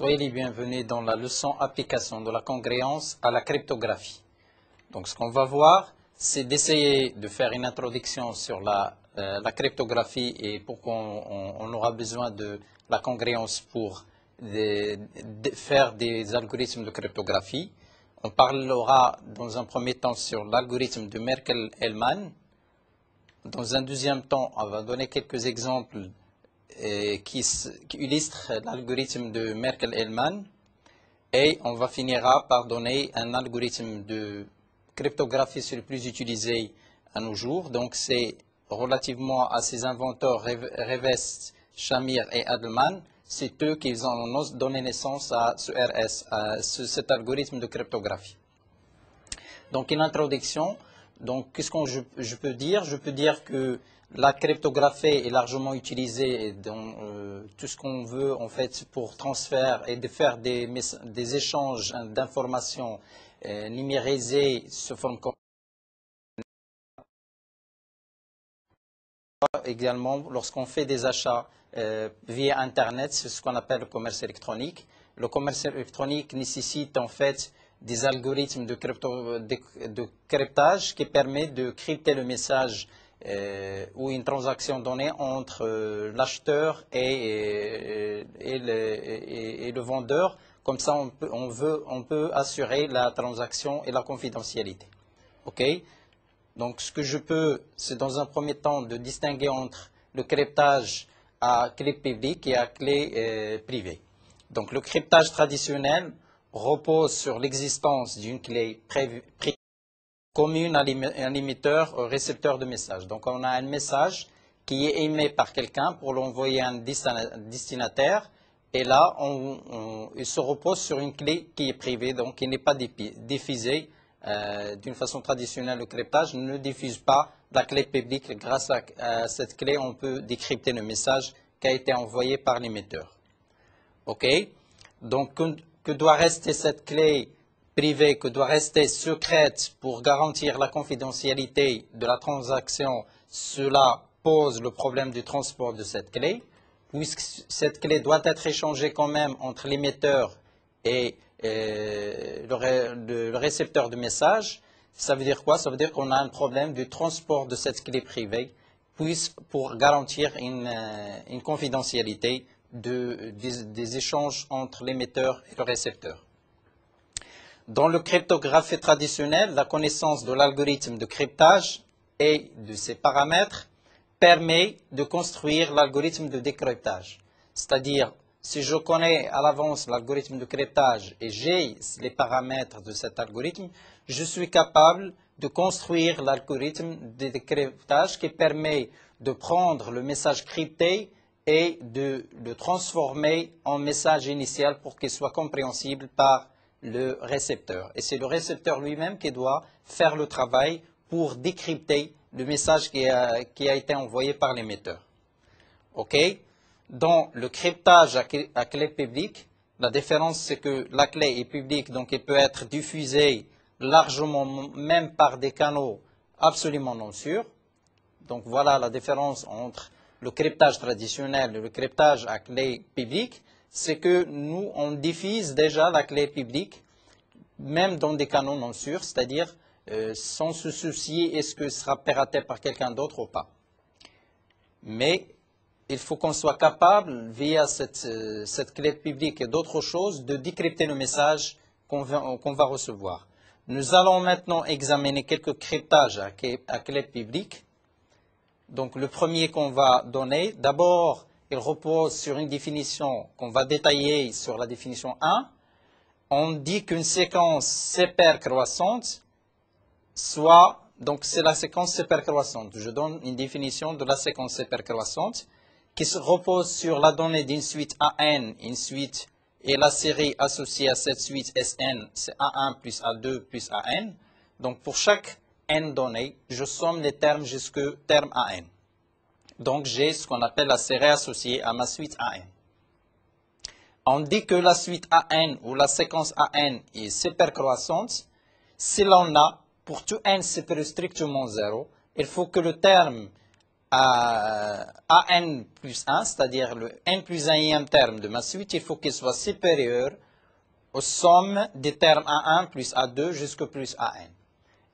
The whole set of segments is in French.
Soyez les bienvenus dans la leçon application de la congruence à la cryptographie. Donc ce qu'on va voir, c'est d'essayer de faire une introduction sur la cryptographie et pourquoi on aura besoin de la congruence pour faire des algorithmes de cryptographie. On parlera dans un premier temps sur l'algorithme de Merkle-Hellman. Dans un deuxième temps, on va donner quelques exemples qui illustre l'algorithme de Merkle-Hellman et on va finira par donner un algorithme de cryptographie sur le plus utilisé à nos jours. Donc c'est relativement à ces inventeurs Revest, Shamir et Adleman, c'est eux qui ont donné naissance à ce RS, cet algorithme de cryptographie. Donc une introduction. Donc, qu'est-ce que je peux dire? Je peux dire que la cryptographie est largement utilisée dans tout ce qu'on veut en fait pour transfert et de faire des échanges d'informations numérisées sous forme également lorsqu'on fait des achats via Internet, c'est ce qu'on appelle le commerce électronique. Le commerce électronique nécessite en fait des algorithmes de cryptage qui permettent de crypter le message ou une transaction donnée entre l'acheteur et le vendeur. Comme ça, on peut assurer la transaction et la confidentialité. OK? Donc, ce que je peux, c'est dans un premier temps de distinguer entre le cryptage à clé publique et à clé privée. Donc, le cryptage traditionnel repose sur l'existence d'une clé commune à un émetteur ou récepteur de message. Donc, on a un message qui est émis par quelqu'un pour l'envoyer à un destinataire. Et là, il se repose sur une clé qui est privée, donc qui n'est pas diffusée. D'une façon traditionnelle, le cryptage ne diffuse pas la clé publique. Grâce à cette clé, on peut décrypter le message qui a été envoyé par l'émetteur. OK? Donc, que doit rester cette clé privée, que doit rester secrète pour garantir la confidentialité de la transaction, cela pose le problème du transport de cette clé, puisque cette clé doit être échangée quand même entre l'émetteur et le récepteur de message. Ça veut dire quoi? Ça veut dire qu'on a un problème du transport de cette clé privée, pour garantir une confidentialité des échanges entre l'émetteur et le récepteur. Dans le cryptographie traditionnelle, la connaissance de l'algorithme de cryptage et de ses paramètres permet de construire l'algorithme de décryptage. C'est-à-dire, si je connais à l'avance l'algorithme de cryptage et j'ai les paramètres de cet algorithme, je suis capable de construire l'algorithme de décryptage qui permet de prendre le message crypté et de le transformer en message initial pour qu'il soit compréhensible par le récepteur. Et c'est le récepteur lui-même qui doit faire le travail pour décrypter le message qui a été envoyé par l'émetteur. OK? Dans le cryptage à clé publique, la différence c'est que la clé est publique, donc elle peut être diffusée largement, même par des canaux absolument non sûrs. Donc voilà la différence entre le cryptage traditionnel et le cryptage à clé publique, c'est que nous, on diffuse déjà la clé publique, même dans des canaux non sûrs, c'est-à-dire sans se soucier est-ce que ce sera piraté par quelqu'un d'autre ou pas. Mais il faut qu'on soit capable, via cette clé publique et d'autres choses, de décrypter le message qu'on va recevoir. Nous allons maintenant examiner quelques cryptages à clé publique. Donc, le premier qu'on va donner, d'abord, il repose sur une définition qu'on va détailler sur la définition 1. On dit qu'une séquence CPR croissante, donc c'est la séquence CPR croissante. Je donne une définition de la séquence CPR croissante qui se repose sur la donnée d'une suite AN, une suite et la série associée à cette suite SN, c'est A1 plus A2 plus AN. Donc, pour chaque N données, je somme les termes jusqu'au terme AN. Donc, j'ai ce qu'on appelle la série associée à ma suite AN. On dit que la suite AN ou la séquence AN est supercroissante. Si l'on a, pour tout N super strictement 0, il faut que le terme à n plus 1, c'est-à-dire le n plus 1e terme de ma suite, il faut qu'il soit supérieur aux sommes des termes A1 plus A2 jusqu'à plus AN.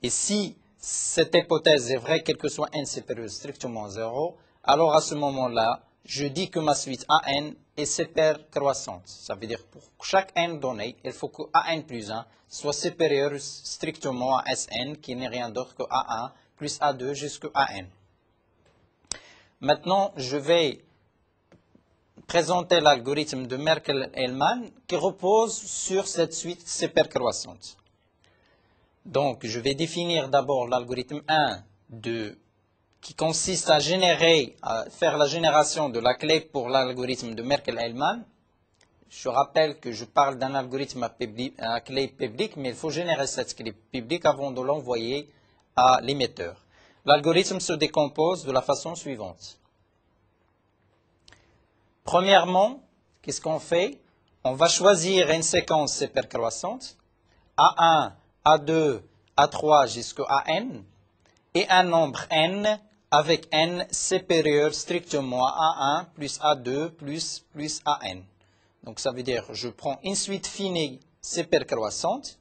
Et si cette hypothèse est vraie, quel que soit n supérieur strictement à 0, alors à ce moment-là, je dis que ma suite AN est supercroissante. Ça veut dire que pour chaque n donné, il faut que AN plus 1 soit supérieur strictement à Sn, qui n'est rien d'autre que A1 plus A2 jusqu'à AN. Maintenant, je vais présenter l'algorithme de Merkel-Hellman qui repose sur cette suite supercroissante. Donc, je vais définir d'abord l'algorithme 1 qui consiste à faire la génération de la clé pour l'algorithme de Merkel-Hellman. Je rappelle que je parle d'un algorithme à clé publique, mais il faut générer cette clé publique avant de l'envoyer à l'émetteur. L'algorithme se décompose de la façon suivante. Premièrement, qu'est-ce qu'on fait? On va choisir une séquence supercroissante, A1, A2, A3 jusqu'à AN, et un nombre n avec n supérieur strictement à A1 plus A2 plus AN. Donc ça veut dire que je prends une suite finie supercroissante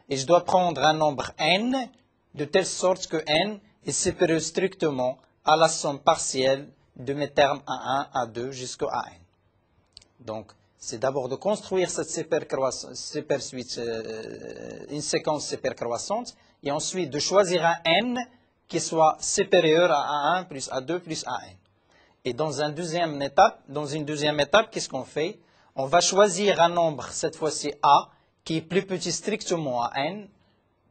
et je dois prendre un nombre n de telle sorte que n est supérieur strictement à la somme partielle de mes termes A1, A2 jusqu'à AN. Donc, c'est d'abord de construire cette une séquence supercroissante et ensuite de choisir un n qui soit supérieur à A1 plus A2 plus AN. Et dans une deuxième étape, qu'est-ce qu'on fait? On va choisir un nombre, cette fois-ci A, qui est plus petit strictement à n,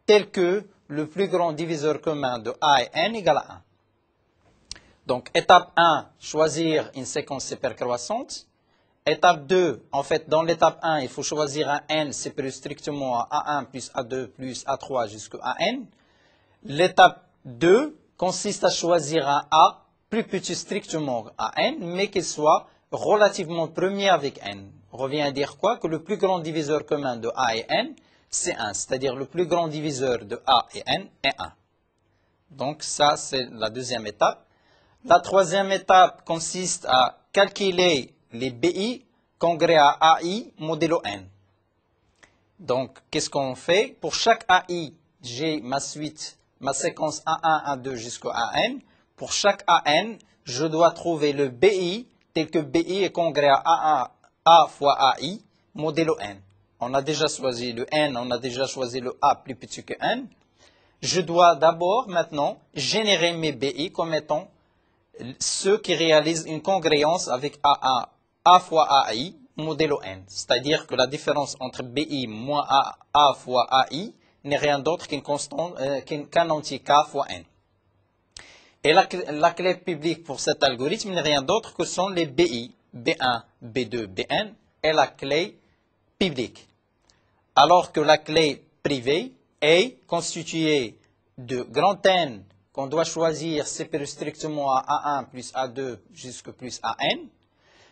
tel que le plus grand diviseur commun de A et n égale à 1. Donc, étape 1, choisir une séquence supercroissante. Étape 2, en fait, dans l'étape 1, il faut choisir un n supérieur strictement à A1 plus A2 plus A3 jusqu'à AN. L'étape 2 consiste à choisir un A plus petit strictement à n, mais qu'il soit relativement premier avec n. On revient à dire quoi? Que le plus grand diviseur commun de A et n, c'est 1. C'est-à-dire le plus grand diviseur de A et n est 1. Donc ça, c'est la deuxième étape. La troisième étape consiste à calculer les BI congrès à AI modulo n. Donc, qu'est-ce qu'on fait? Pour chaque AI, j'ai ma séquence A1, A2 jusqu'à AN. Pour chaque AN, je dois trouver le BI tel que BI est congrès à A fois AI modulo n. On a déjà choisi le n, on a déjà choisi le A plus petit que n. Je dois d'abord, maintenant, générer mes BI comme étant ceux qui réalisent une congruence avec A fois AI modulo n. C'est-à-dire que la différence entre BI moins A fois AI n'est rien d'autre qu'un entier K fois n. Et la clé publique pour cet algorithme n'est rien d'autre que sont les BI, B1, B2, Bn, et la clé publique. Alors que la clé privée est constituée de grand N qu'on doit choisir supérieur strictement à A1 plus A2 jusqu'à plus AN,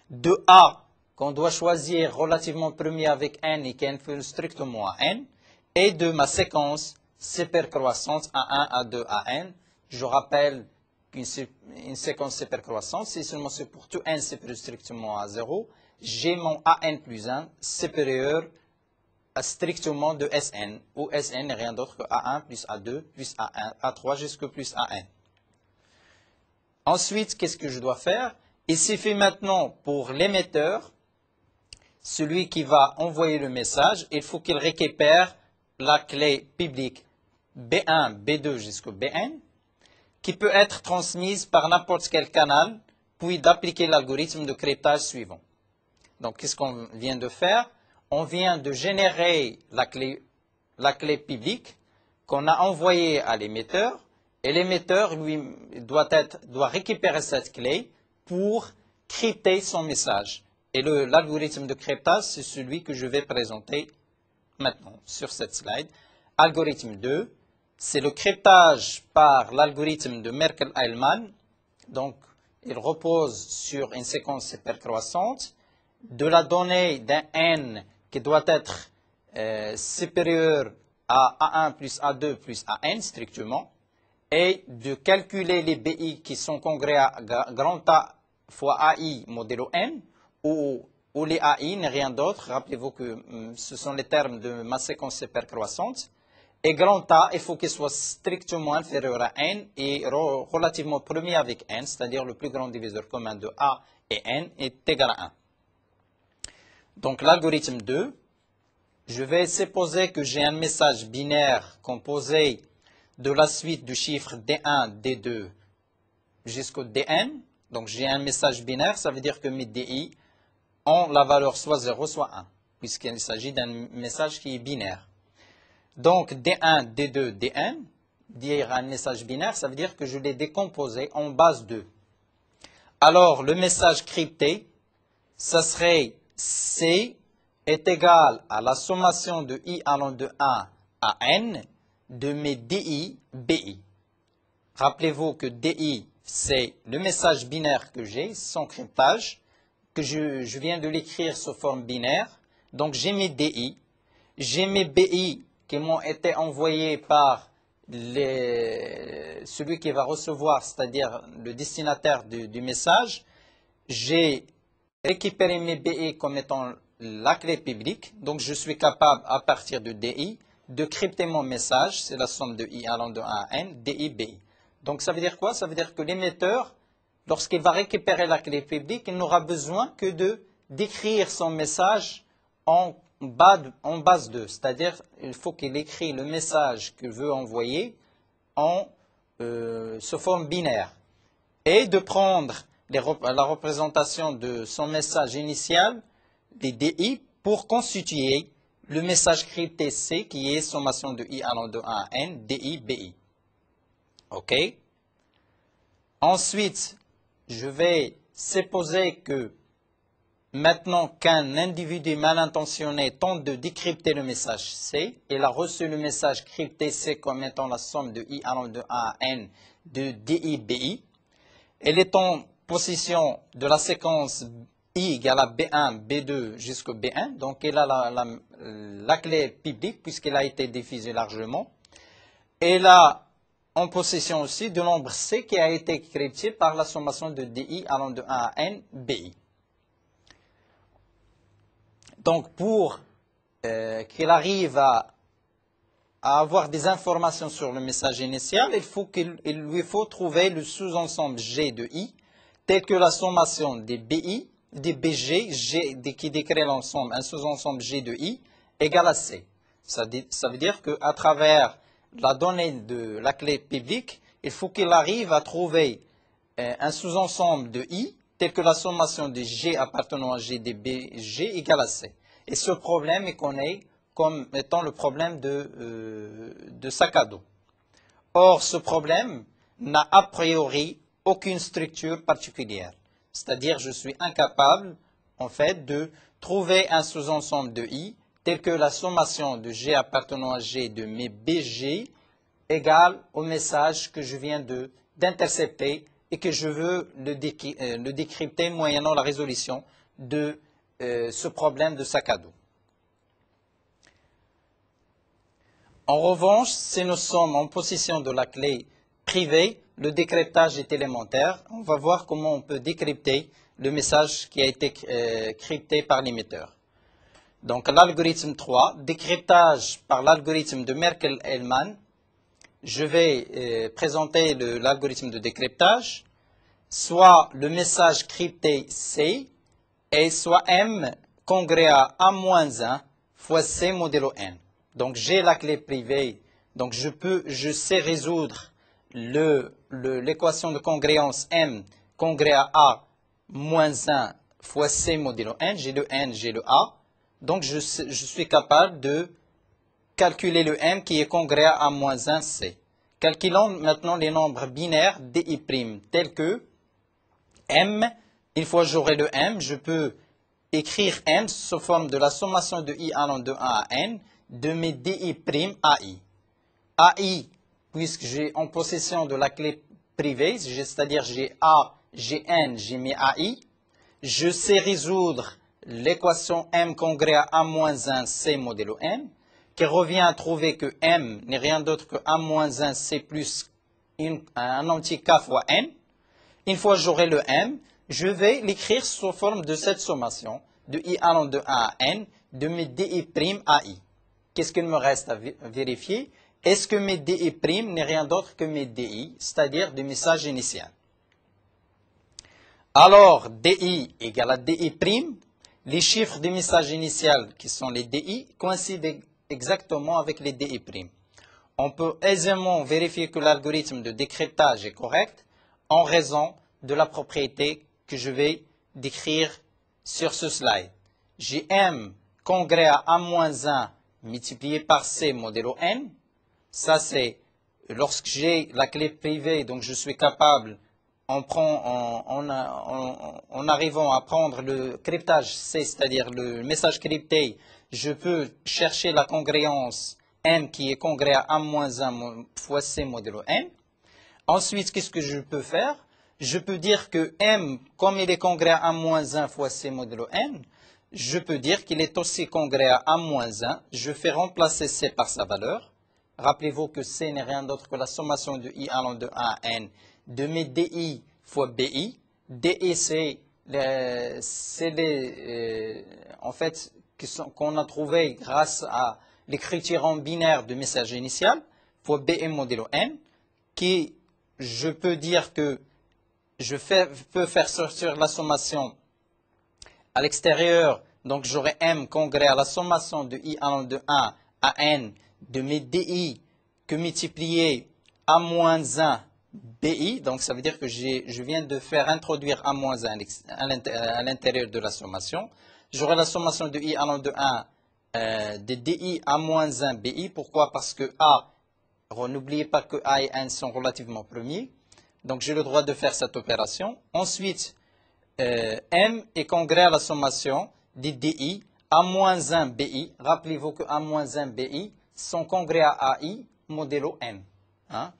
de A qu'on doit choisir relativement premier avec n et qui est inférieur strictement à n, et de ma séquence supercroissante A1, A2, AN. Je rappelle qu'une séquence supercroissante, c'est seulement pour tout n supérieur strictement à 0, j'ai mon AN plus 1 supérieur à strictement de Sn, où Sn n'est rien d'autre que A1 plus A2 plus A1, A3 jusqu'à plus AN. Ensuite, qu'est-ce que je dois faire? Il suffit maintenant pour l'émetteur, celui qui va envoyer le message, il faut qu'il récupère la clé publique B1, B2 jusqu'au Bn, qui peut être transmise par n'importe quel canal, puis d'appliquer l'algorithme de cryptage suivant. Donc, qu'est-ce qu'on vient de faire? On vient de générer la clé publique qu'on a envoyée à l'émetteur, et l'émetteur, lui, doit récupérer cette clé pour crypter son message. Et l'algorithme de cryptage, c'est celui que je vais présenter maintenant sur cette slide. Algorithme 2, c'est le cryptage par l'algorithme de Merkel-Hellman. Donc, il repose sur une séquence supercroissante de la donnée d'un n qui doit être supérieur à A1 plus A2 plus AN strictement, est de calculer les BI qui sont congrès à grand A fois AI modulo N, où les AI n'est rien d'autre. Rappelez-vous que ce sont les termes de ma séquence hypercroissante. Et grand A, il faut qu'il soit strictement inférieur à N et relativement premier avec N, c'est-à-dire le plus grand diviseur commun de A et N est égal à 1. Donc l'algorithme 2, je vais supposer que j'ai un message binaire composé de la suite du chiffre D1, D2 jusqu'au Dn. Donc j'ai un message binaire, ça veut dire que mes DI ont la valeur soit 0, soit 1, puisqu'il s'agit d'un message qui est binaire. Donc D1, D2, Dn, dire un message binaire, ça veut dire que je l'ai décomposé en base 2. Alors le message crypté, ça serait C est égal à la sommation de I allant de 1 à N de mes DI, BI. Rappelez-vous que DI, c'est le message binaire que j'ai, sans cryptage, que je viens de l'écrire sous forme binaire. Donc j'ai mes DI, j'ai mes BI qui m'ont été envoyés par celui qui va recevoir, c'est-à-dire le destinataire du message. J'ai récupéré mes BI comme étant la clé publique. Donc je suis capable, à partir de DI, de crypter mon message. C'est la somme de I allant de 1 à N, DI, BI. Donc ça veut dire quoi? Ça veut dire que l'émetteur, lorsqu'il va récupérer la clé publique, il n'aura besoin que d'écrire son message en base 2, c'est-à-dire il faut qu'il écrit le message qu'il veut envoyer sous forme binaire et de prendre la représentation de son message initial, des DI, pour constituer le message crypté C qui est sommation de I allant de 1 à N, DI, BI. OK? Ensuite, je vais supposer que maintenant qu'un individu mal intentionné tente de décrypter le message C, il a reçu le message crypté C comme étant la somme de I allant de 1 à N de DI, BI. Elle est en possession de la séquence I égale à B1, B2 jusqu'au B1. Donc, elle a la clé publique puisqu'elle a été diffusée largement. Elle a en possession aussi du nombre C qui a été crypté par la sommation de DI allant de 1 à N, BI. Donc, pour qu'il arrive à avoir des informations sur le message initial, il lui faut trouver le sous-ensemble G de I, tel que la sommation des BI, des BG, qui décrit l'ensemble, un sous-ensemble G de I, égale à C. Ça veut dire qu'à travers la donnée de la clé publique, il faut qu'il arrive à trouver un sous-ensemble de I, tel que la sommation de G appartenant à G des BG égale à C. Et ce problème est connu comme étant le problème de sac à dos. Or, ce problème n'a a priori aucune structure particulière. C'est-à-dire, je suis incapable, en fait, de trouver un sous-ensemble de I tel que la sommation de G appartenant à G de mes BG égale au message que je viens d'intercepter et que je veux le décrypter moyennant la résolution de ce problème de sac à dos. En revanche, si nous sommes en possession de la clé privée, le décryptage est élémentaire. On va voir comment on peut décrypter le message qui a été crypté par l'émetteur. Donc l'algorithme 3, décryptage par l'algorithme de Merkel-Hellman. Je vais présenter l'algorithme de décryptage, soit le message crypté C, et soit M congrès à A-1 fois C modulo N. Donc j'ai la clé privée, donc je sais résoudre l'équation de congruence M congrès à A-1 fois C modulo N. J'ai le N, j'ai le A. Donc je suis capable de calculer le M qui est congrès à A-1 C. Calculons maintenant les nombres binaires DI', tels que M. Une fois que j'aurai le M, je peux écrire M sous forme de la sommation de I allant de 1 à N de mes DI' AI. AI, puisque j'ai en possession de la clé privée, c'est-à-dire j'ai A, j'ai N, j'ai mes AI, je sais résoudre l'équation M congrès à A-1 C modulo N, qui revient à trouver que M n'est rien d'autre que A-1 C plus un entier k fois n. Une fois que j'aurai le m, je vais l'écrire sous forme de cette sommation de i allant de 1 à n de mes di' à i. Qu'est-ce qu'il me reste à vérifier? Est-ce que mes di' n'est rien d'autre que mes di, c'est-à-dire du message initial? Alors, di égale à di', les chiffres du message initial, qui sont les di, coïncident exactement avec les di'. On peut aisément vérifier que l'algorithme de décryptage est correct en raison de la propriété que je vais décrire sur ce slide. J'ai m congrès à a-1 multiplié par c modulo n. Ça, c'est lorsque j'ai la clé privée, donc je suis capable, en arrivant à prendre le cryptage C, c'est-à-dire le message crypté, je peux chercher la congruence m qui est congrès à a-1 fois c modulo n. Ensuite, qu'est-ce que je peux faire? Je peux dire que m, comme il est congrès à a-1 fois c modulo n, je peux dire qu'il est aussi congrès à a-1. Je fais remplacer c par sa valeur. Rappelez-vous que c n'est rien d'autre que la sommation de i allant de 1 à n de mes di fois bi. Di, c'est les, en fait, qu'on a trouvé grâce à l'écriture en binaire du message initial, fois bi modulo n, qui, je peux dire que je peux faire sortir la sommation à l'extérieur, donc j'aurai m congrès à la sommation de i allant de 1 à n de mes di que multiplié a-1 bi, donc ça veut dire que je viens de faire introduire a-1 à l'intérieur de la sommation. J'aurai la sommation de i allant de 1 de di a-1 bi. Pourquoi? Parce que a, n'oubliez pas que a et n sont relativement premiers. Donc j'ai le droit de faire cette opération. Ensuite, m est congrès à la sommation de di a-1 bi. Rappelez-vous que a-1 bi sont congrès à ai modulo n. Hein?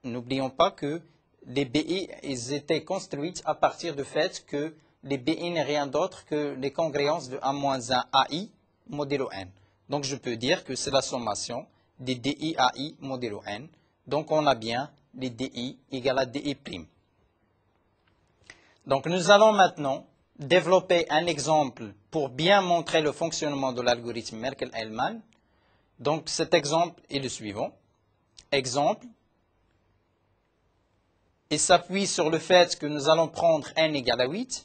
N'oublions pas que les BI ils étaient construits à partir du fait que les BI n'est rien d'autre que les congruences de A-1 AI modulo n. Donc je peux dire que c'est la sommation des DI AI modulo n. Donc on a bien les DI égale à DI'. Donc nous allons maintenant développer un exemple pour bien montrer le fonctionnement de l'algorithme Merkel-Hellman. Donc cet exemple est le suivant. Exemple. Il s'appuie sur le fait que nous allons prendre n égale à 8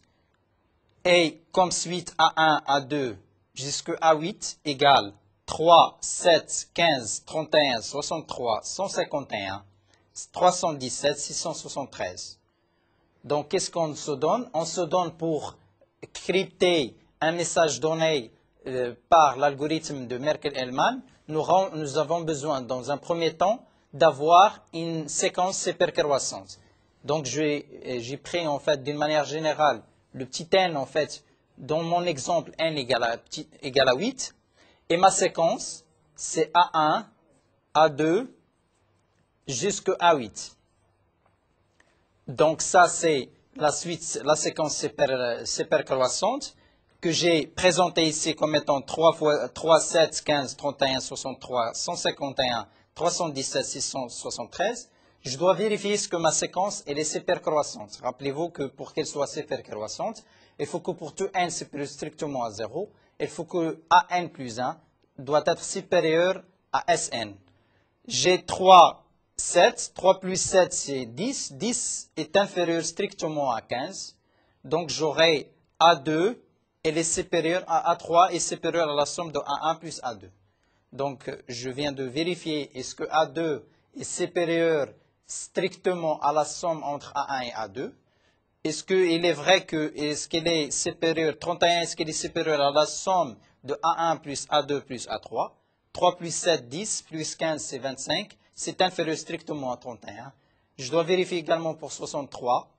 et comme suite A1, A2 jusqu'à A8 égale 3, 7, 15, 31, 63, 151, 317, 673. Donc qu'est-ce qu'on se donne? On se donne pour crypter un message donné par l'algorithme de Merkel-Hellman. Nous avons besoin dans un premier temps d'avoir une séquence hypercroissante. Donc, j'ai pris, en fait, d'une manière générale, le petit n, en fait, dans mon exemple, n égale à 8. Et ma séquence, c'est A1, A2, jusqu'à A8. Donc, ça, c'est la suite, la séquence hypercroissante que j'ai présentée ici comme étant 3, 7, 15, 31, 63, 151, 317, 673. Je dois vérifier ce que ma séquence elle est hypercroissante. Rappelez-vous que pour qu'elle soit hypercroissante, il faut que pour tout n supérieur strictement à 0, il faut que an plus 1 doit être supérieur à Sn. J'ai 3, 7. 3 plus 7, c'est 10. 10 est inférieur strictement à 15. Donc j'aurai A2, elle est supérieure à A3 et supérieure à la somme de A1 plus A2. Donc je viens de vérifier est-ce que A2 est supérieur strictement à la somme entre A1 et A2. Est-ce qu'il est vrai que, est-ce qu'elle est supérieure, 31, est-ce qu'elle est supérieure à la somme de A1 plus A2 plus A3? 3 plus 7, 10, plus 15, c'est 25. C'est inférieur strictement à 31. Je dois vérifier également pour 63.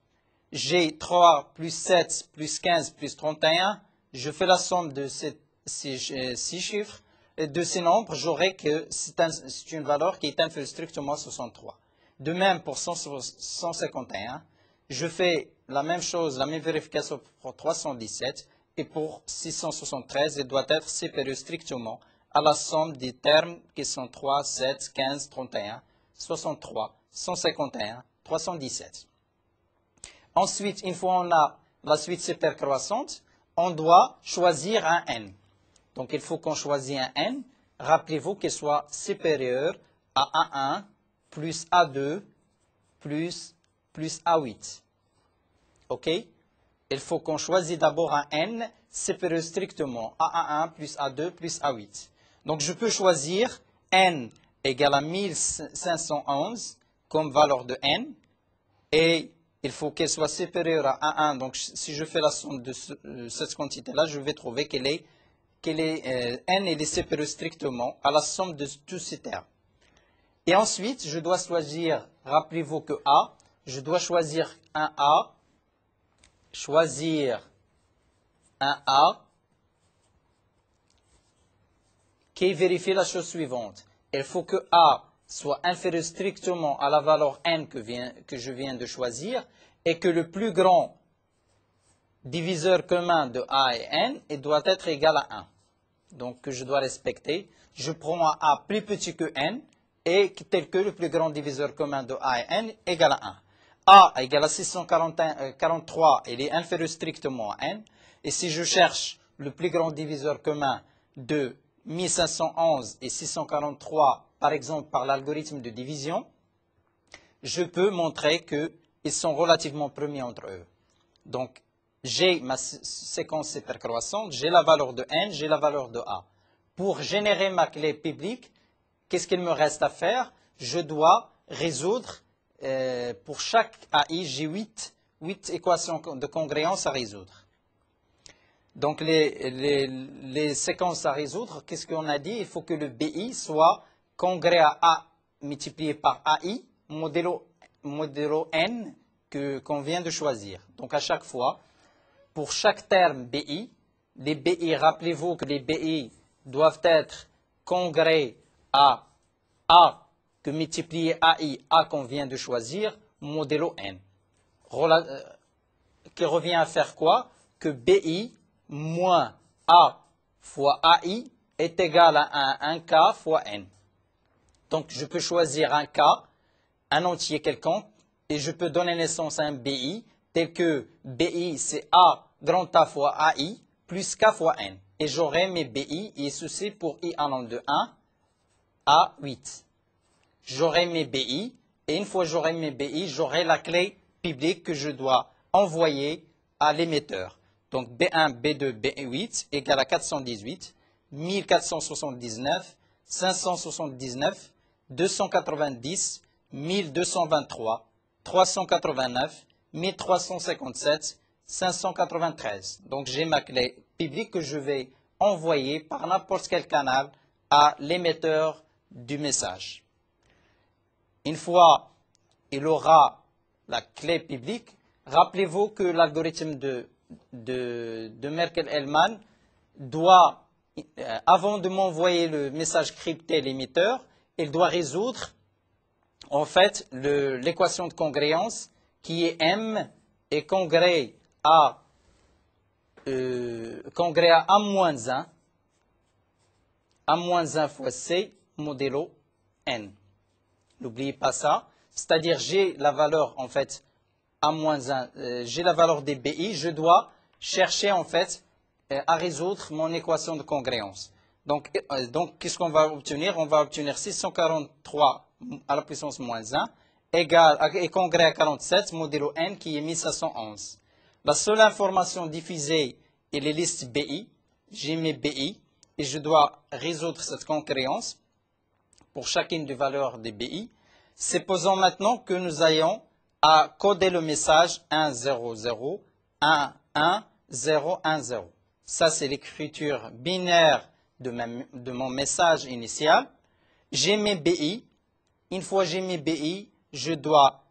J'ai 3 plus 7 plus 15 plus 31. Je fais la somme de ces 6 chiffres. Et de ces nombres, j'aurai que c'est une valeur qui est inférieure strictement à 63. De même pour 151, je fais la même chose, la même vérification pour 317 et pour 673, elle doit être supérieure strictement à la somme des termes qui sont 3, 7, 15, 31, 63, 151, 317. Ensuite, une fois on a la suite supercroissante, on doit choisir un n. Donc, il faut qu'on choisisse un n. Rappelez-vous qu'il soit supérieur à A1 plus A2 plus A8. OK? Il faut qu'on choisisse d'abord un n supérieur strictement à A1 plus A2 plus A8. Donc, je peux choisir n égale à 1511 comme valeur de n. Et il faut qu'elle soit supérieure à 1. Donc, si je fais la somme de cette quantité-là, je vais trouver n est supérieure strictement à la somme de tous ces termes. Et ensuite, je dois choisir, rappelez-vous que A, je dois choisir un A qui vérifie la chose suivante. Il faut que A soit inférieur strictement à la valeur n que je viens de choisir et que le plus grand diviseur commun de A et n doit être égal à 1. Donc, que je dois respecter. Je prends un A plus petit que n et tel que le plus grand diviseur commun de A et n égal à 1. A égale à 643, il est inférieur strictement à n. Et si je cherche le plus grand diviseur commun de 1511 et 643, par exemple par l'algorithme de division, je peux montrer qu'ils sont relativement promis entre eux. Donc, j'ai ma séquence supercroissante, j'ai la valeur de n, j'ai la valeur de a. Pour générer ma clé publique, qu'est-ce qu'il me reste à faire? Je dois résoudre, pour chaque AI, j'ai 8 équations de congruence à résoudre. Donc, les séquences à résoudre, qu'est-ce qu'on a dit? Il faut que le BI soit congrès à A multiplié par AI, modulo N qu'on vient de choisir. Donc, à chaque fois, pour chaque terme BI, les BI, rappelez-vous que les BI doivent être congrès à A que multiplié AI, A qu'on vient de choisir, modulo N. Qui revient à faire quoi? Que BI moins A fois AI est égal à 1K fois N. Donc, je peux choisir un K, un entier quelconque, et je peux donner naissance à un BI, tel que BI, c'est A grand A fois AI, plus K fois N. Et j'aurai mes BI, et ceci pour I allant de 1 à 8. J'aurai mes BI, et une fois j'aurai mes BI, j'aurai la clé publique que je dois envoyer à l'émetteur. Donc, B1, B2, B8 égale à 418, 1479, 579, 290, 1223, 389, 1357, 593. Donc, j'ai ma clé publique que je vais envoyer par n'importe quel canal à l'émetteur du message. Une fois il aura la clé publique, rappelez-vous que l'algorithme de Merkel-Hellman doit, avant de m'envoyer le message crypté à l'émetteur, il doit résoudre en fait l'équation de congruence qui est M est congrès à A-1, A-1 fois C modulo N. N'oubliez pas ça. C'est-à-dire, j'ai la valeur, en fait, A-1, j'ai la valeur des BI, je dois chercher, en fait, à résoudre mon équation de congruence. Donc qu'est-ce qu'on va obtenir? On va obtenir 643 à la puissance moins 1 est congrès à 47, modulo N, qui est 1511. La seule information diffusée est les listes BI. J'ai mes BI et je dois résoudre cette congruence pour chacune des valeurs des BI. Supposons maintenant que nous ayons à coder le message 1, 0, 0, 1, 1, 0, 1, 0. Ça, c'est l'écriture binaire de mon message initial. J'ai mes BI. Une fois j'ai mes BI, je dois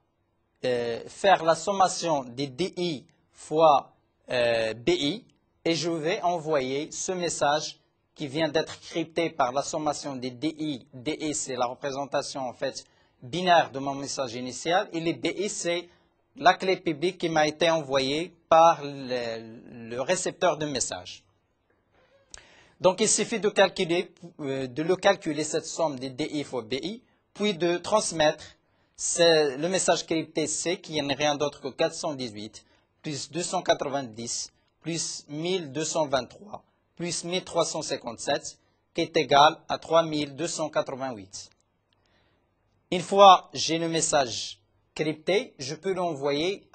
faire la sommation des DI fois BI et je vais envoyer ce message qui vient d'être crypté par la sommation des DI. DI, c'est la représentation en fait binaire de mon message initial et les BI, c'est la clé publique qui m'a été envoyée par le récepteur de message. Donc, il suffit de calculer cette somme des DI fois BI, puis de transmettre Le message crypté C, qui n'est rien d'autre que 418, plus 290, plus 1223, plus 1357, qui est égal à 3288. Une fois j'ai le message crypté, je peux l'envoyer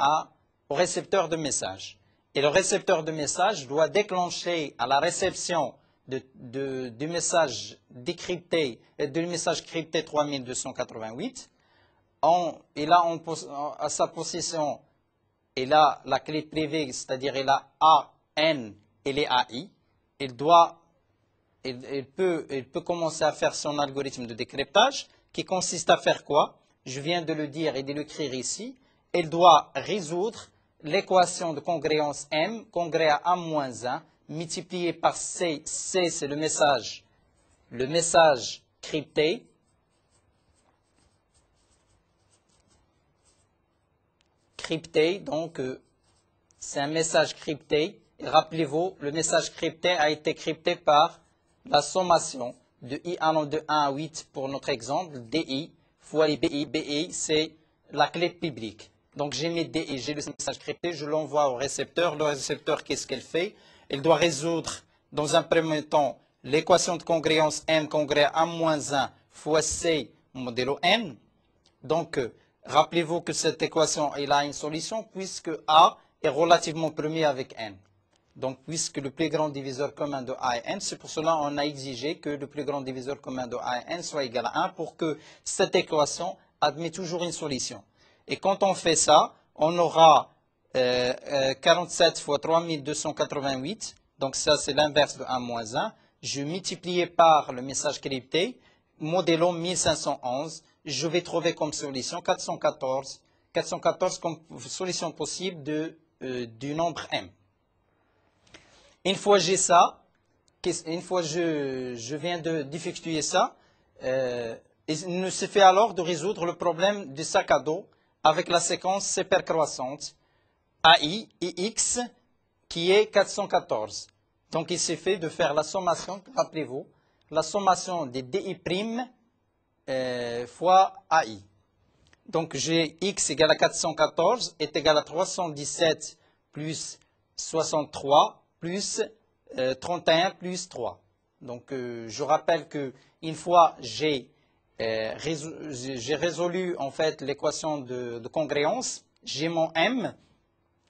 au récepteur de message. Et le récepteur de message doit déclencher à la réception du message décrypté, du message crypté 3288. Il a à sa possession, il a la clé privée, c'est-à-dire il a A, N et les AI. Il peut commencer à faire son algorithme de décryptage qui consiste à faire quoi? Je viens de le dire et de l'écrire ici. Il doit résoudre l'équation de congruence M, congrès à A-1, multiplié par C. C, c'est le message crypté. Crypté, donc c'est un message crypté. Rappelez-vous, le message crypté a été crypté par la sommation de I allant de 1 à 8 pour notre exemple, DI fois les BI. BI, c'est la clé publique. Donc j'ai mis DI, j'ai le message crypté, je l'envoie au récepteur. Le récepteur, qu'est-ce qu'elle fait? Elle doit résoudre dans un premier temps l'équation de congruence M congrès à A-1 fois C modulo N. Donc, rappelez-vous que cette équation elle a une solution puisque A est relativement premier avec N. Donc, puisque le plus grand diviseur commun de A et N, c'est pour cela qu'on a exigé que le plus grand diviseur commun de A et N soit égal à 1 pour que cette équation admette toujours une solution. Et quand on fait ça, on aura 47 fois 3288. Donc, ça, c'est l'inverse de 1 moins 1. Je multiplie par le message crypté, modélo 1511. Je vais trouver comme solution 414 comme solution possible du nombre M. Une fois j'ai ça, une fois je viens d'effectuer ça, il nous suffit alors de résoudre le problème du sac à dos avec la séquence supercroissante AI et X qui est 414. Donc il suffit de faire la sommation, rappelez-vous, la sommation des DI' fois AI. Donc j'ai X égale à 414 est égal à 317 plus 63 plus 31 plus 3. Donc je rappelle que une fois j'ai résolu en fait l'équation de congruence, j'ai mon M.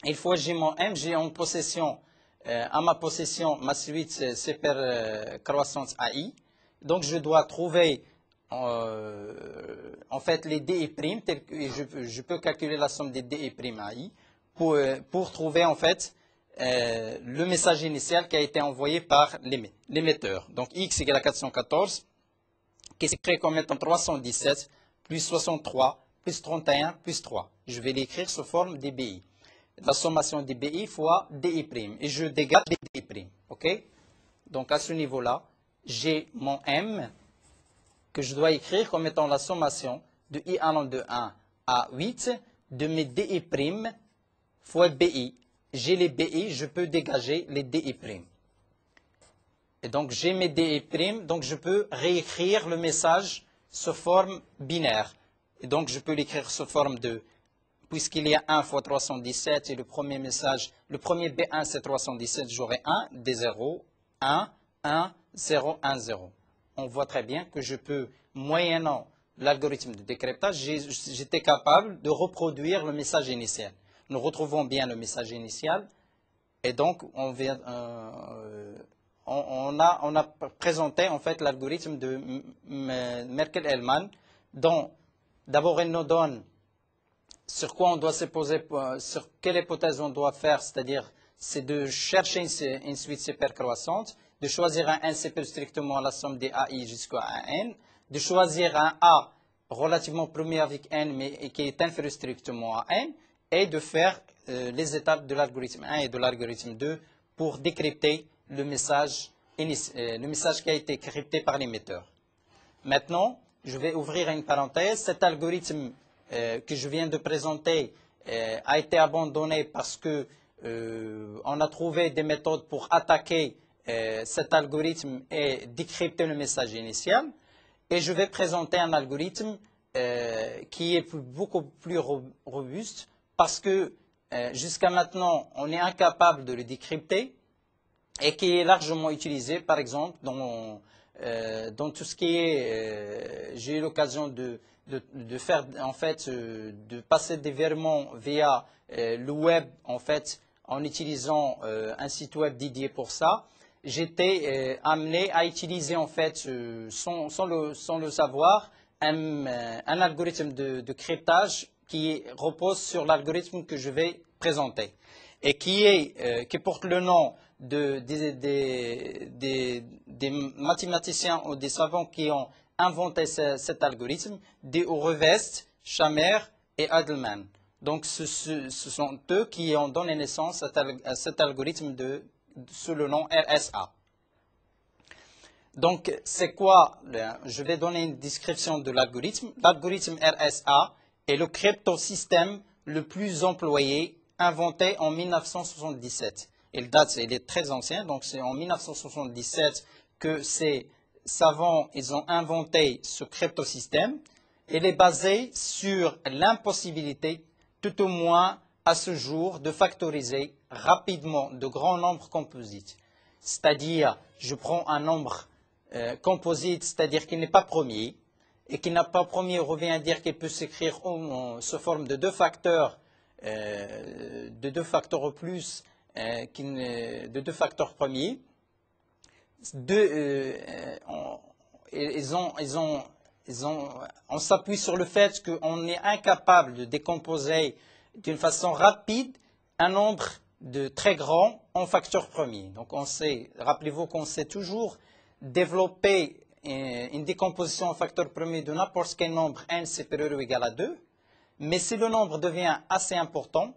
Une fois j'ai mon M, j'ai en possession à ma possession ma suite supercroissance AI. Donc je dois trouver en fait les DI', je peux calculer la somme des DI' AI pour trouver en fait le message initial qui a été envoyé par l'émetteur. Donc X égale à 414, qui s'écrit comme étant 317 plus 63 plus 31 plus 3. Je vais l'écrire sous forme DBI. La sommation DBI fois DI'. Et je dégage les DI'. OK? Donc à ce niveau-là, j'ai mon M que je dois écrire comme étant la sommation de I allant de 1 à 8 de mes DI' fois BI. J'ai les BI, je peux dégager les DI'. Et donc j'ai mes DI', donc je peux réécrire le message sous forme binaire. Et donc je peux l'écrire sous forme de, puisqu'il y a 1 fois 317 et le premier message, le premier B1 c'est 317, j'aurai 1, des 0, 1, 1, 0, 1, 0. On voit très bien que je peux, moyennant l'algorithme de décryptage, j'étais capable de reproduire le message initial. Nous retrouvons bien le message initial et donc on a présenté en fait l'algorithme de Merkel-Hellman dont d'abord elle nous donne sur quoi on doit se poser, sur quelle hypothèse on doit faire, c'est-à-dire c'est de chercher une suite supercroissante, de choisir un N super strictement la somme des AI jusqu'à un N, de choisir un A relativement premier avec N mais qui est inférieur strictement à N, et de faire les étapes de l'algorithme 1 et de l'algorithme 2 pour décrypter le message qui a été crypté par l'émetteur. Maintenant, je vais ouvrir une parenthèse. Cet algorithme que je viens de présenter a été abandonné parce que on a trouvé des méthodes pour attaquer cet algorithme et décrypter le message initial. Et je vais présenter un algorithme beaucoup plus robuste parce que jusqu'à maintenant, on est incapable de le décrypter et qui est largement utilisé, par exemple, dans tout ce qui est, j'ai eu l'occasion de faire, en fait, de passer des virements via le web, en fait, en utilisant un site web dédié pour ça. J'étais amené à utiliser, en fait, sans le savoir, un algorithme de cryptage qui repose sur l'algorithme que je vais présenter et qui porte le nom des mathématiciens ou des savants qui ont inventé cet algorithme, des Revest, Shammer et Adelman. Donc ce sont eux qui ont donné naissance à cet algorithme sous le nom RSA. Donc c'est quoi? Je vais donner une description de l'algorithme. L'algorithme RSA est le cryptosystème le plus employé, inventé en 1977. Il est très ancien, donc c'est en 1977 que ces savants ont inventé ce cryptosystème. Il est basé sur l'impossibilité, tout au moins à ce jour, de factoriser rapidement de grands nombres composites. C'est-à-dire, je prends un nombre composite, c'est-à-dire qu'il n'est pas premier, et qui n'a pas premier revient à dire qu'il peut s'écrire sous forme de deux facteurs au plus, de deux facteurs premiers. On s'appuie sur le fait qu'on est incapable de décomposer d'une façon rapide un nombre de très grand en facteurs premiers. Donc on sait, rappelez-vous qu'on sait toujours développer une décomposition en facteurs premiers de n'importe quel nombre n supérieur ou égal à 2, mais si le nombre devient assez important,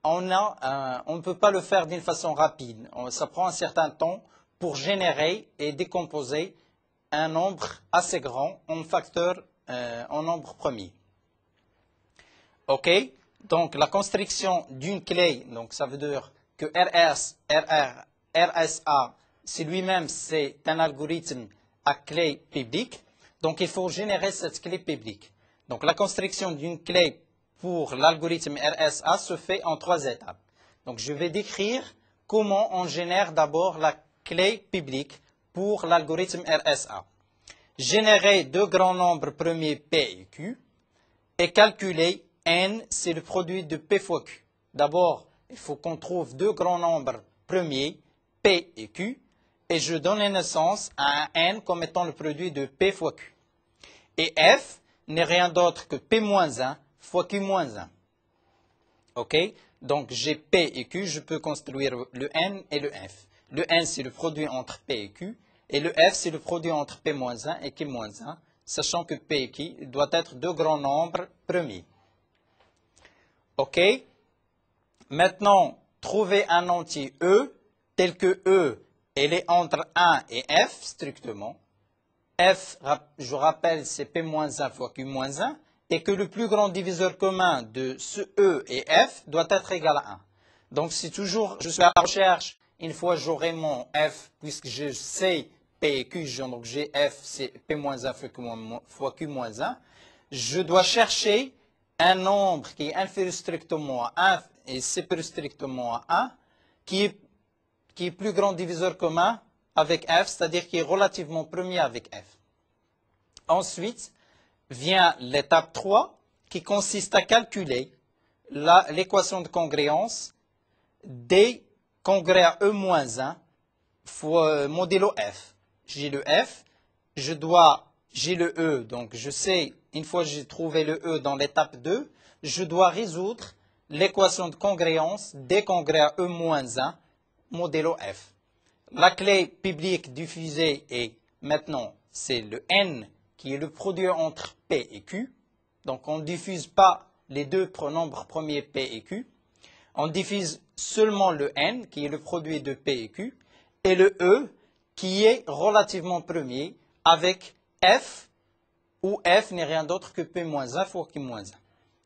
on ne peut pas le faire d'une façon rapide. Ça prend un certain temps pour générer et décomposer un nombre assez grand en nombre premier. OK? Donc la construction d'une clé, donc ça veut dire que RSA, c'est lui-même, c'est un algorithme à clé publique. Donc il faut générer cette clé publique. Donc la construction d'une clé pour l'algorithme RSA se fait en 3 étapes. Donc je vais décrire comment on génère d'abord la clé publique pour l'algorithme RSA. Générer deux grands nombres premiers P et Q et calculer N, c'est le produit de P fois Q. D'abord, il faut qu'on trouve deux grands nombres premiers, P et Q, et je donne naissance à un N comme étant le produit de P fois Q. Et F n'est rien d'autre que P-1 fois Q-1. OK? Donc, j'ai P et Q, je peux construire le N et le F. Le N, c'est le produit entre P et Q, et le F, c'est le produit entre P-1 et Q-1, sachant que P et Q doivent être deux grands nombres premiers. OK? Maintenant, trouver un entier E, tel que E, il est entre 1 et F, strictement. F, je rappelle, c'est P-1 fois Q-1, et que le plus grand diviseur commun de ce E et F doit être égal à 1. Donc, si toujours je suis à la recherche, une fois j'aurai mon F, puisque je sais P et Q, donc j'ai F, c'est P-1 fois Q-1, je dois chercher un nombre qui est inférieur strictement à 1 et supérieur strictement à 1, qui est plus grand diviseur commun avec F, c'est-à-dire qui est relativement premier avec F. Ensuite, vient l'étape 3, qui consiste à calculer l'équation de congruence D congrès à E-1 fois modulo F. J'ai le F, j'ai le E, donc je sais, une fois que j'ai trouvé le E dans l'étape 2, je dois résoudre l'équation de congruence D congrès à E-1 modulo F. La clé publique diffusée est maintenant, c'est le N qui est le produit entre P et Q. Donc on ne diffuse pas les deux nombres premiers P et Q. On diffuse seulement le N qui est le produit de P et Q et le E qui est relativement premier avec F où F n'est rien d'autre que P-1 fois Q-1.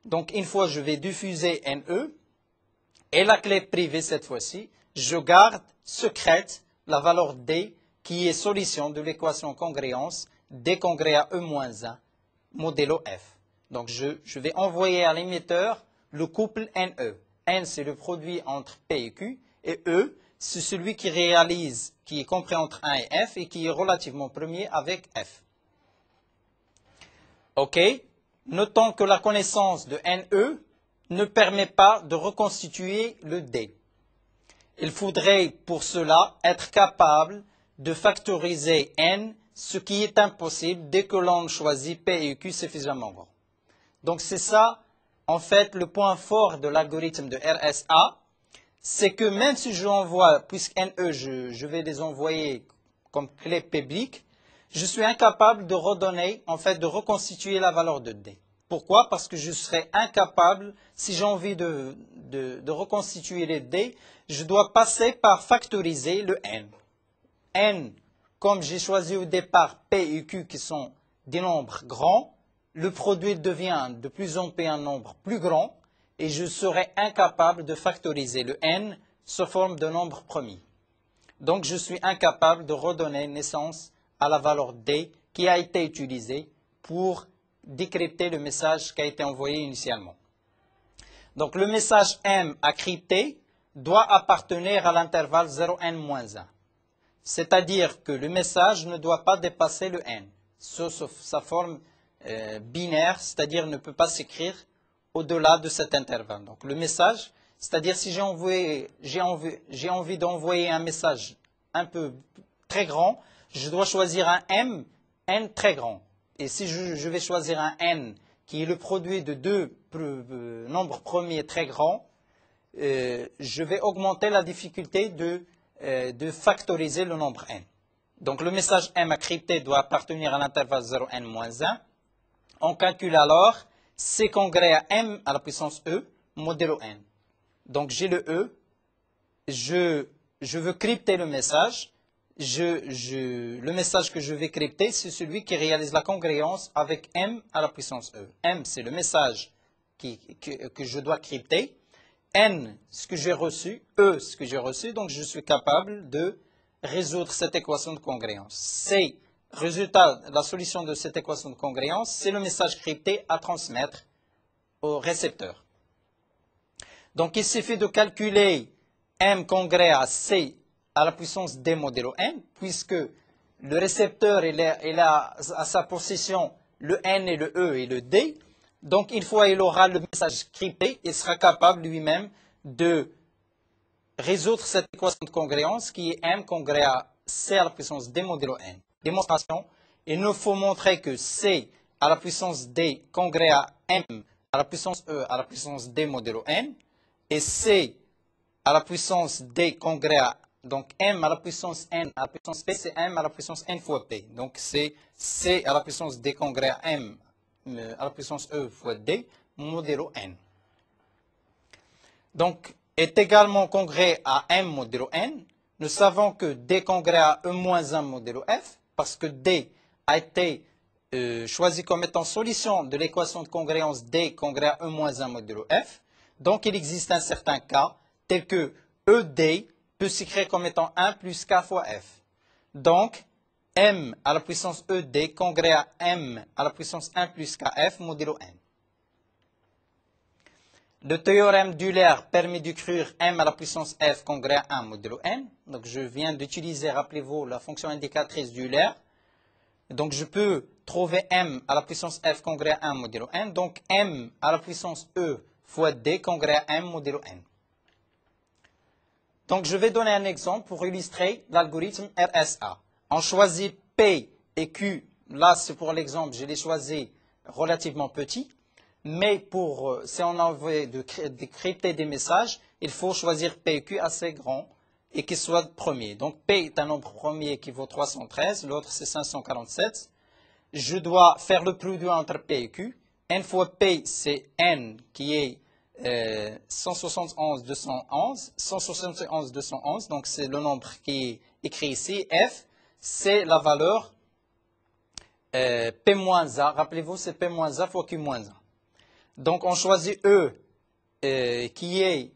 Donc une fois je vais diffuser NE et la clé privée cette fois-ci, je garde secrète la valeur D qui est solution de l'équation congruence D congrès à E-1 modulo F. Donc, je vais envoyer à l'émetteur le couple NE. N, c'est le produit entre P et Q, et E, c'est celui qui réalise, qui est compris entre 1 et F, et qui est relativement premier avec F. OK? Notons que la connaissance de NE ne permet pas de reconstituer le D. Il faudrait pour cela être capable de factoriser N, ce qui est impossible dès que l'on choisit P et Q suffisamment grand. Donc c'est ça, en fait, le point fort de l'algorithme de RSA, c'est que même si je envoie, puisque NE, je vais les envoyer comme clé publique, je suis incapable de redonner, en fait, de reconstituer la valeur de D. Pourquoi? Parce que je serais incapable, si j'ai envie de reconstituer les D, je dois passer par factoriser le N. N, comme j'ai choisi au départ P et Q qui sont des nombres grands, le produit devient de plus en plus un nombre plus grand et je serai incapable de factoriser le N sous forme de nombre premier. Donc je suis incapable de redonner naissance à la valeur D qui a été utilisée pour décrypter le message qui a été envoyé initialement. Donc le message M à crypter doit appartenir à l'intervalle 0n-1. C'est-à-dire que le message ne doit pas dépasser le n, sauf sa forme binaire, c'est-à-dire ne peut pas s'écrire au-delà de cet intervalle. Donc le message, c'est-à-dire si j'ai envie d'envoyer un message un peu très grand, je dois choisir un M, n très grand. Et si je vais choisir un n qui est le produit de deux nombres premiers très grands, je vais augmenter la difficulté de factoriser le nombre n. Donc le message M à crypter doit appartenir à l'intervalle 0n-1. On calcule alors C congrès à M à la puissance E, modulo n. Donc j'ai le E, je veux crypter le message. Le message que je vais crypter, c'est celui qui réalise la congruence avec M à la puissance E. M, c'est le message que je dois crypter. N, ce que j'ai reçu, E, ce que j'ai reçu, donc je suis capable de résoudre cette équation de congruence. C, résultat, la solution de cette équation de congruence, c'est le message crypté à transmettre au récepteur. Donc il suffit de calculer M congrès à C à la puissance D modulo N, puisque le récepteur il a à sa possession le N et le E et le D. Donc, une fois il aura le message crypté, il sera capable lui-même de résoudre cette équation de congruence qui est M congrès à C à la puissance D modulo N. Démonstration, il nous faut montrer que C à la puissance D congrès à M à la puissance E à la puissance D modulo N et C à la puissance D congrès à donc M à la puissance N à la puissance P, c'est M à la puissance N fois P. Donc, c'est C à la puissance D congrès à M à la puissance E fois D, modulo N. Donc, est également congrès à M modulo N. Nous savons que D congrès à E moins 1 modulo F, parce que D a été choisi comme étant solution de l'équation de congruence D congrès à E moins 1 modulo F. Donc, il existe un certain cas, tel que ED peut s'écrire comme étant 1 plus K fois F. Donc, M à la puissance ED congrès à M à la puissance 1 plus KF modulo N. Le théorème d'Euler permet d'écrire M à la puissance F congrès à 1 modulo N. Donc, je viens d'utiliser, rappelez-vous, la fonction indicatrice d'Euler. Donc, je peux trouver M à la puissance F congrès à 1 modulo N. Donc, M à la puissance E fois D congrès à M modulo N. Donc, je vais donner un exemple pour illustrer l'algorithme RSA. On choisit P et Q. Là, c'est pour l'exemple, je les choisis relativement petits. Mais si on a envie de crypter des messages, il faut choisir P et Q assez grands et qu'ils soient premiers. Donc, P est un nombre premier qui vaut 313, l'autre c'est 547. Je dois faire le produit entre P et Q. N fois P, c'est N qui est 171, 211. 171, 211, donc c'est le nombre qui est écrit ici. F, c'est la valeur P-A. Rappelez-vous, c'est P-A fois Q-A. Donc, on choisit E qui est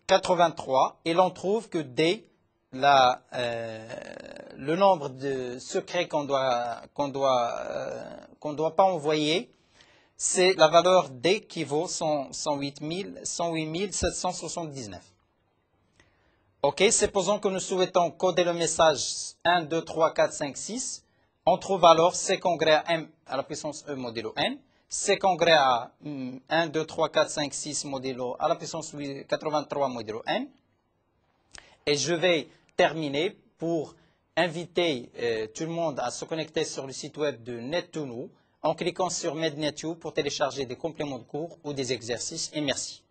83 et l'on trouve que D, le nombre de secrets qu'on doit pas envoyer, c'est la valeur D qui vaut 108 779. OK, supposons que nous souhaitons coder le message 1, 2, 3, 4, 5, 6. On trouve alors C congrès à M à la puissance E modulo N, C congrès à 1, 2, 3, 4, 5, 6 modulo à la puissance 83 modulo N. Et je vais terminer pour inviter tout le monde à se connecter sur le site web de Net2Nous en cliquant sur MedNet2 pour télécharger des compléments de cours ou des exercices. Et merci.